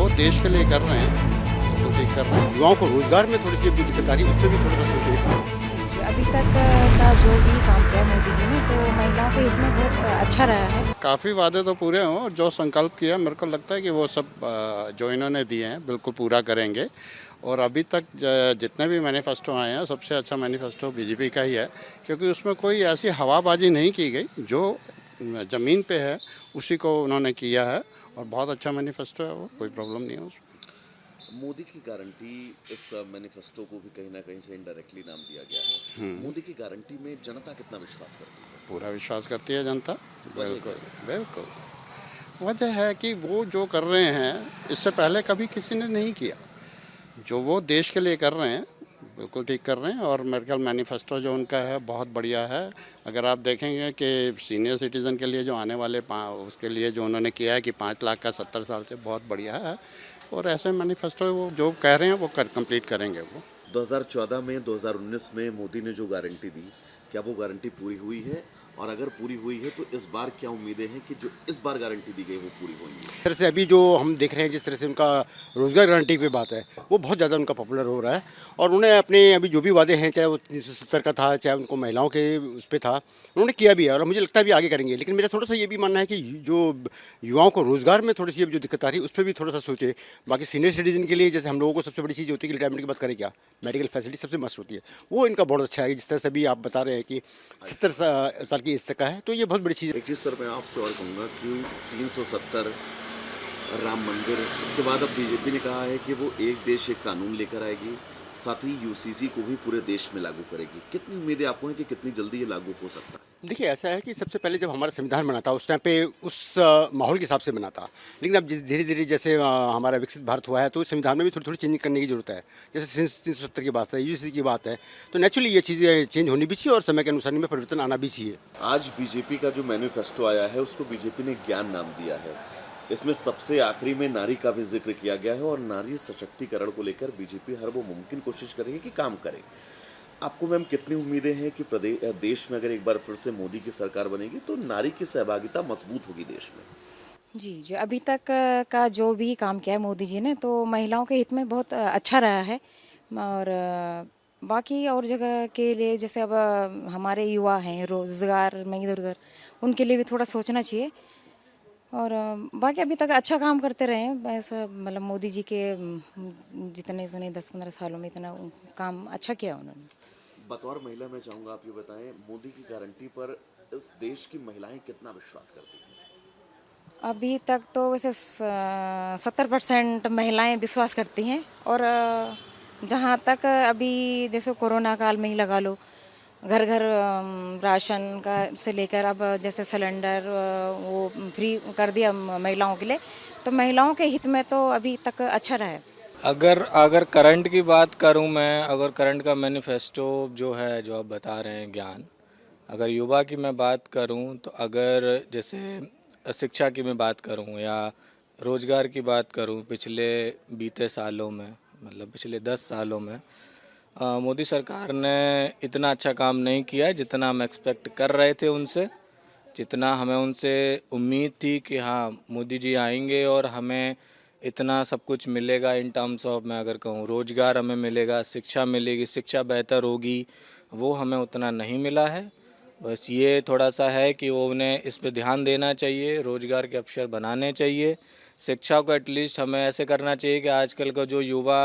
वो देश के लिए कर रहे हैं, बिल्कुल ठीक कर रहे हैं। युवाओं को रोजगार में थोड़ी सी अब जो दिक्कत आ रही है उस पर भी थोड़ा सा सोचे। अभी तक का जो भी काम किया मोदी जी ने तो महिलाओं के हित में बहुत अच्छा रहा है। काफ़ी वादे तो पूरे हों और जो संकल्प किया मेरे को लगता है कि वो सब जो इन्होंने दिए हैं बिल्कुल पूरा करेंगे। और अभी तक जितने भी मैनिफेस्टो आए हैं सबसे अच्छा मैनिफेस्टो बीजेपी का ही है, क्योंकि उसमें कोई ऐसी हवाबाजी नहीं की गई, जो ज़मीन पे है उसी को उन्होंने किया है और बहुत अच्छा मैनिफेस्टो है, वो कोई प्रॉब्लम नहीं है उसमें। मोदी की गारंटी इस मैनिफेस्टो को भी कहीं ना कहीं से इनडायरेक्टली नाम दिया गया है। मोदी की गारंटी में जनता कितना विश्वास करती है? पूरा विश्वास करती है जनता, बिल्कुल बिल्कुल। वजह है कि वो जो कर रहे हैं इससे पहले कभी किसी ने नहीं किया, जो वो देश के लिए कर रहे हैं बिल्कुल ठीक कर रहे हैं। और मेरे ख्याल मैनिफेस्टो जो उनका है बहुत बढ़िया है। अगर आप देखेंगे कि सीनियर सिटीज़न के लिए जो आने वाले उसके लिए जो उन्होंने किया है कि 5 लाख का 70 साल से, बहुत बढ़िया है। और ऐसे मैनिफेस्टो वो जो कह रहे हैं वो कंप्लीट करेंगे वो। 2014 में 2019 में मोदी ने जो गारंटी दी, क्या वो गारंटी पूरी हुई है? और अगर पूरी हुई है तो इस बार क्या उम्मीदें हैं कि जो इस बार गारंटी दी गई वो पूरी होंगी? इस तरह से अभी जो हम देख रहे हैं जिस तरह से उनका रोजगार गारंटी पे बात है वो बहुत ज़्यादा उनका पॉपुलर हो रहा है। और उन्हें अपने अभी जो भी वादे हैं, चाहे वो 370 का था, चाहे उनको महिलाओं के उस पर था, उन्होंने किया भी है और मुझे लगता है भी आगे करेंगे। लेकिन मेरा थोड़ा सा ये भी मानना है कि जो युवाओं को रोजगार में थोड़ी सी अब जो दिक्कत आ रही है उस पर भी थोड़ा सा सोचे। बाकी सीनियर सिटीजन के लिए जैसे हम लोगों को सबसे बड़ी चीज़ होती है कि रिटायरमेंट की बात करें, क्या मेडिकल फैसिलिटी सबसे मस्त होती है, वो इनका बहुत अच्छा है। जिस तरह से भी आप बता रहे हैं कि 70 साल की एज तक का है, तो ये बहुत बड़ी चीज़ है। एक चीज़ सर मैं आपसे और कहूँगा कि 370 राम मंदिर, उसके बाद अब बीजेपी ने कहा है कि वो एक देश एक कानून लेकर आएगी, साथ ही यूसीसी को भी पूरे देश में लागू करेगी। कितनी उम्मीदें आपको हैं कि कितनी जल्दी ये लागू हो सकता है? देखिए, ऐसा है कि सबसे पहले जब हमारा संविधान बना था उस टाइम पे उस माहौल के हिसाब से बना था। लेकिन अब धीरे धीरे जैसे हमारा विकसित भारत हुआ है तो संविधान में भी थोड़ी थोड़ी चेंज करने की जरूरत है। जैसे 370 की बात है, यूसीसी की बात है, तो नेचुरली ये चीज़ें चेंज होनी भी चाहिए और समय के अनुसार इनमें परिवर्तन आना भी चाहिए। आज बीजेपी का जो मैनिफेस्टो आया है उसको बीजेपी ने ज्ञान नाम दिया है। इसमें सबसे आखिरी में नारी का भी जिक्र किया गया है और नारी सशक्तिकरण को लेकर बीजेपी हर वो मुमकिन कोशिश करेगी कि काम करे। आपको मैम कितनी उम्मीदें हैं कि देश में अगर एक बार फिर से मोदी की सरकार बनेगी तो नारी की सहभागिता मजबूत होगी देश में? जी, जो अभी तक का जो भी काम किया है मोदी जी ने तो महिलाओं के हित में बहुत अच्छा रहा है। और बाकी और जगह के लिए जैसे अब हमारे युवा हैं रोज़गार में इधर उधर, उनके लिए भी थोड़ा सोचना चाहिए। और बाकी अभी तक अच्छा काम करते रहे हैं, बस मतलब मोदी जी के जितने 10-15 सालों में इतना काम अच्छा किया उन्होंने। बतौर महिला मैं चाहूँगा आप ये बताएं, मोदी की गारंटी पर इस देश की महिलाएं कितना विश्वास करती हैं? अभी तक तो वैसे 70% महिलाएं विश्वास करती हैं। और जहाँ तक अभी जैसे कोरोना काल में ही लगा लो, घर घर राशन का से लेकर अब जैसे सिलेंडर वो फ्री कर दिया महिलाओं के लिए, तो महिलाओं के हित में तो अभी तक अच्छा रहा है। अगर करंट की बात करूं मैं, अगर करंट का मैनिफेस्टो जो है जो आप बता रहे हैं ज्ञान, अगर युवा की मैं बात करूं तो अगर जैसे शिक्षा की मैं बात करूं या रोज़गार की बात करूं, पिछले बीते सालों में मतलब पिछले 10 सालों में मोदी सरकार ने इतना अच्छा काम नहीं किया है जितना हम एक्सपेक्ट कर रहे थे उनसे, जितना हमें उनसे उम्मीद थी कि हाँ मोदी जी आएंगे और हमें इतना सब कुछ मिलेगा। इन टर्म्स ऑफ मैं अगर कहूँ रोज़गार हमें मिलेगा, शिक्षा मिलेगी, शिक्षा बेहतर होगी, वो हमें उतना नहीं मिला है। बस ये थोड़ा सा है कि वो उन्हें इस पे ध्यान देना चाहिए, रोज़गार के अवसर बनाने चाहिए। शिक्षा को एटलीस्ट हमें ऐसे करना चाहिए कि आजकल का जो युवा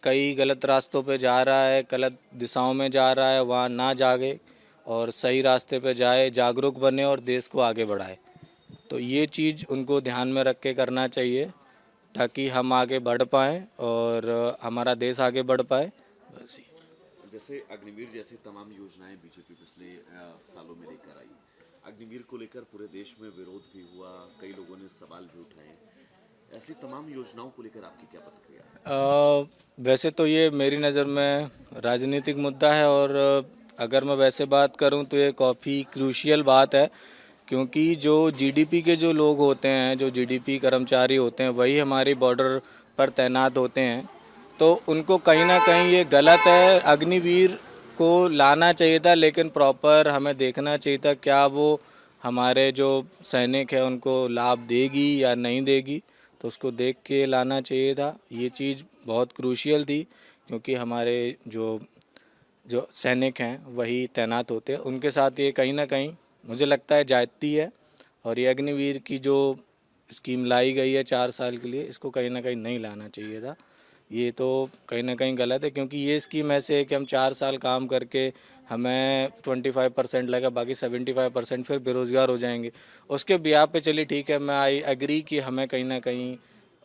कई गलत रास्तों पे जा रहा है, गलत दिशाओं में जा रहा है, वहाँ ना जागे और सही रास्ते पे जाए, जागरूक बने और देश को आगे बढ़ाए। तो ये चीज़ उनको ध्यान में रख के करना चाहिए ताकि हम आगे बढ़ पाएँ और हमारा देश आगे बढ़ पाए। बस ही। जैसे अग्निवीर जैसी तमाम योजनाएं बीजेपी पिछले सालों में लेकर आई, अग्निवीर को लेकर पूरे देश में विरोध भी हुआ, कई लोगों ने सवाल भी उठाए। ऐसी तमाम योजनाओं को लेकर आपकी क्या प्रतिक्रिया है? वैसे तो ये मेरी नज़र में राजनीतिक मुद्दा है और अगर मैं वैसे बात करूं तो ये काफ़ी क्रूशियल बात है, क्योंकि जो जीडीपी के जो लोग होते हैं, जो जीडीपी कर्मचारी होते हैं, वही हमारी बॉर्डर पर तैनात होते हैं, तो उनको कहीं ना कहीं ये गलत है। अग्निवीर को लाना चाहिए था, लेकिन प्रॉपर हमें देखना चाहिए था क्या वो हमारे जो सैनिक हैं उनको लाभ देगी या नहीं देगी। तो उसको देख के लाना चाहिए था। ये चीज़ बहुत क्रूशियल थी क्योंकि हमारे जो जो सैनिक हैं वही तैनात होते हैं, उनके साथ ये कहीं ना कहीं मुझे लगता है जाती है। और ये अग्निवीर की जो स्कीम लाई गई है 4 साल के लिए, इसको कहीं ना कहीं नहीं लाना चाहिए था। ये तो कहीं ना कहीं गलत है क्योंकि ये स्कीम ऐसे है कि हम 4 साल काम करके हमें 25% लगा, बाकी 75% फिर बेरोज़गार हो जाएंगे। उसके ब्याह पे चलिए ठीक है, मैं आई एग्री कि हमें कहीं ना कहीं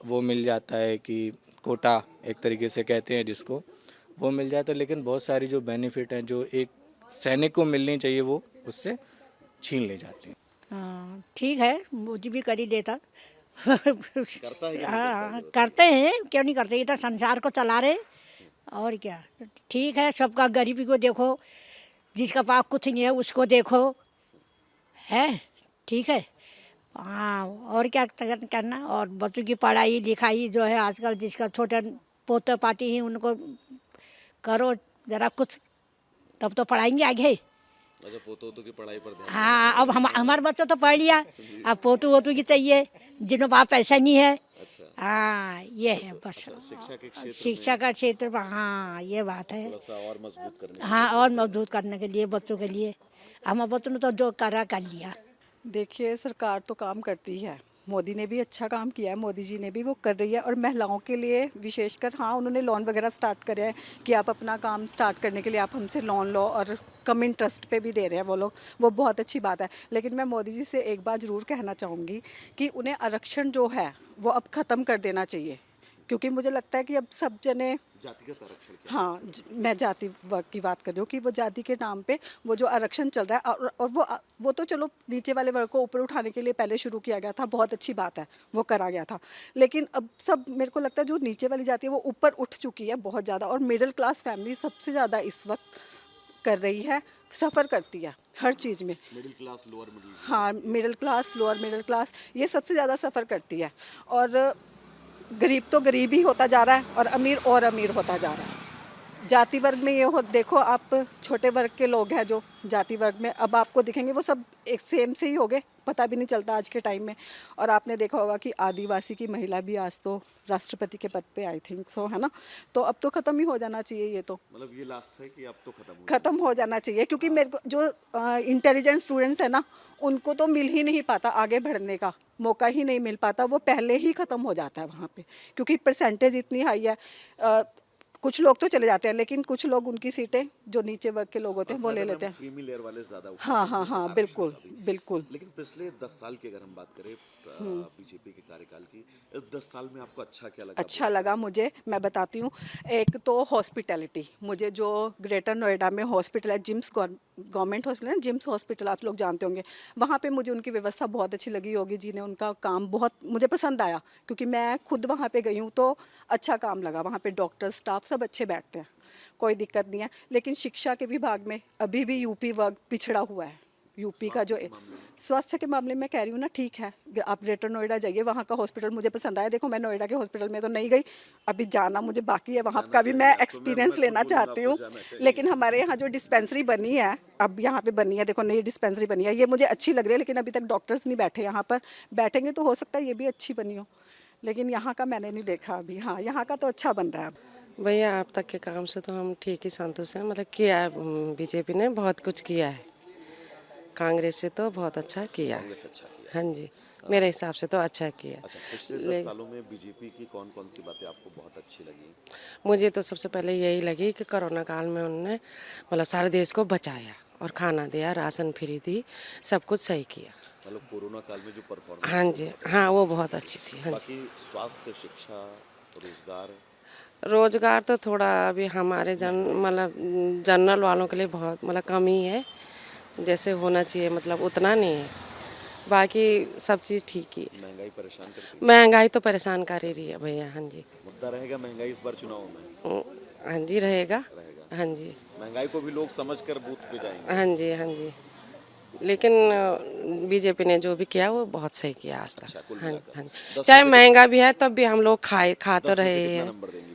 वो मिल जाता है कि कोटा एक तरीके से कहते हैं जिसको, वो मिल जाता है। लेकिन बहुत सारी जो बेनिफिट हैं जो एक सैनिक को मिलनी चाहिए वो उससे छीन ले जाते हैं। हाँ ठीक है, मुझे भी कर ही देता। करता है कि नहीं हाँ करते हैं, क्यों नहीं करते, इधर संसार को चला रहे और क्या। ठीक है, सबका गरीबी को देखो, जिसका पास कुछ नहीं है उसको देखो, है ठीक है। हाँ और क्या करना। और बच्चों की पढ़ाई लिखाई जो है आजकल, जिसका छोटे पोते पाती हैं उनको करो जरा कुछ, तब तो पढ़ाएंगे आगे। अच्छा, पोतों की पढ़ाई पर ध्यान। हाँ अब हमारे बच्चों तो पढ़ लिया, अब पोतू वोतू की चाहिए जिन्हों पास पैसा नहीं है। अच्छा, हाँ ये है बस। शिक्षा के क्षेत्र शिक्षा का क्षेत्र में हाँ ये बात है। थोड़ा सा और मजबूत करने हाँ और मजबूत करने के लिए बच्चों के लिए, हमारे बच्चों ने तो जो करा कर लिया। देखिए सरकार तो काम करती है, मोदी ने भी अच्छा काम किया है, मोदी जी ने भी वो कर रही है। और महिलाओं के लिए विशेषकर हाँ उन्होंने लोन वगैरह स्टार्ट करे हैं कि आप अपना काम स्टार्ट करने के लिए आप हमसे लोन लो, और कम इंटरेस्ट पे भी दे रहे हैं वो लोग, वो बहुत अच्छी बात है। लेकिन मैं मोदी जी से एक बात ज़रूर कहना चाहूँगी कि उन्हें आरक्षण जो है वो अब ख़त्म कर देना चाहिए, क्योंकि मुझे लगता है कि अब सब जने जातिगत आरक्षण क्या? हाँ मैं जाति वर्ग की बात कर रही हूँ कि वो जाति के नाम पे वो जो आरक्षण चल रहा है, और वो तो चलो नीचे वाले वर्ग को ऊपर उठाने के लिए पहले शुरू किया गया था, बहुत अच्छी बात है, वो करा गया था। लेकिन अब सब मेरे को लगता है जो नीचे वाली जाति है वो ऊपर उठ चुकी है बहुत ज़्यादा, और मिडिल क्लास फैमिली सबसे ज़्यादा इस वक्त कर रही है, सफ़र करती है हर चीज़ में। Middle class, lower middle. हाँ middle class, lower middle class, ये सबसे ज़्यादा सफ़र करती है। और गरीब तो गरीब ही होता जा रहा है और अमीर होता जा रहा है। जाति वर्ग में ये हो, देखो आप छोटे वर्ग के लोग हैं जो जाति वर्ग में, अब आपको दिखेंगे वो सब एक सेम से ही हो गए, पता भी नहीं चलता आज के टाइम में। और आपने देखा होगा कि आदिवासी की महिला भी आज तो राष्ट्रपति के पद पे आई थिंक सो, है ना। तो अब तो ख़त्म ही हो जाना चाहिए ये तो, मतलब ये लास्ट है कि अब तो ख़त्म हो जाना चाहिए। क्योंकि मेरे को जो इंटेलिजेंट स्टूडेंट्स हैं ना, उनको तो मिल ही नहीं पाता, आगे बढ़ने का मौका ही नहीं मिल पाता, वो पहले ही ख़त्म हो जाता है वहाँ पे, क्योंकि परसेंटेज इतनी हाई है। कुछ लोग तो चले जाते हैं, लेकिन कुछ लोग उनकी सीटें जो नीचे वर्ग के लोग होते हैं वो ले लेते हैं। क्रीमी लेयर वाले ज्यादा हाँ बिल्कुल बिल्कुल। लेकिन पिछले 10 साल की अगर हम बात करें बीजेपी के कार्यकाल की, इस 10 साल में आपको अच्छा क्या लगा? अच्छा लगा मुझे, मैं बताती हूँ। एक तो हॉस्पिटैलिटी, मुझे जो ग्रेटर नोएडा में हॉस्पिटल है, जिम्स गवर्नमेंट हॉस्पिटल है, जिम्स हॉस्पिटल आप लोग जानते होंगे, वहाँ पे मुझे उनकी व्यवस्था बहुत अच्छी लगी होगी। जी ने उनका काम बहुत मुझे पसंद आया, क्योंकि मैं खुद वहाँ पे गई हूँ तो अच्छा काम लगा। वहाँ पे डॉक्टर स्टाफ सब अच्छे बैठते हैं, कोई दिक्कत नहीं है। लेकिन शिक्षा के विभाग में अभी भी यूपी वर्ग पिछड़ा हुआ है। यूपी का जो स्वास्थ्य के मामले में कह रही हूँ ना, ठीक है आप ग्रेटर नोएडा जाइए, वहाँ का हॉस्पिटल मुझे पसंद आया। देखो मैं नोएडा के हॉस्पिटल में तो नहीं गई, अभी जाना मुझे बाकी है, वहाँ का भी मैं एक्सपीरियंस लेना चाहती हूँ। लेकिन हमारे यहाँ जो डिस्पेंसरी बनी है, अब यहाँ पे बनी है, देखो नई डिस्पेंसरी बनी है, ये मुझे अच्छी लग रही है। लेकिन अभी तक डॉक्टर्स नहीं बैठे यहाँ पर, बैठेंगे तो हो सकता है ये भी अच्छी बनी हो, लेकिन यहाँ का मैंने नहीं देखा अभी। हाँ यहाँ का तो अच्छा बन रहा है अब। भैया आप तक के काम से तो हम ठीक ही संतुष्ट हैं, मतलब किया है बीजेपी ने बहुत कुछ किया है, कांग्रेस से तो बहुत अच्छा किया है। हाँ जी मेरे हिसाब से तो अच्छा किया। अच्छा, पिछले 10 सालों में बीजेपी की कौन कौन सी बातें आपको बहुत अच्छी लगी? मुझे तो सबसे पहले यही लगी कि कोरोना काल में उन्होंने मतलब सारे देश को बचाया और खाना दिया, राशन फ्री दी, सब कुछ सही किया। मतलब कोरोना काल में जो परफॉर्मेंस, हाँ जी हाँ वो बहुत अच्छी थी। हाँ जी बाकी स्वास्थ्य, शिक्षा, रोजगार तो थोड़ा अभी हमारे मतलब जनरल वालों के लिए बहुत मतलब कम ही है, जैसे होना चाहिए मतलब उतना नहीं है। बाकी सब चीज़ ठीक ही है। महंगाई परेशान करती है? महंगाई तो परेशान कर ही रही है भैया। हाँ जी मुद्दा रहेगा महंगाई इस बार चुनाव में? हाँ जी रहेगा। हाँ जी महंगाई को भी लोग समझ कर बूथ पे जाएंगे। हाँ जी हाँ जी। लेकिन बीजेपी ने जो भी किया वो बहुत सही किया आज तक। हाँ हाँ जी, चाहे महंगा भी है तब भी हम लोग खा तो रहे हैं। नंबर देंगे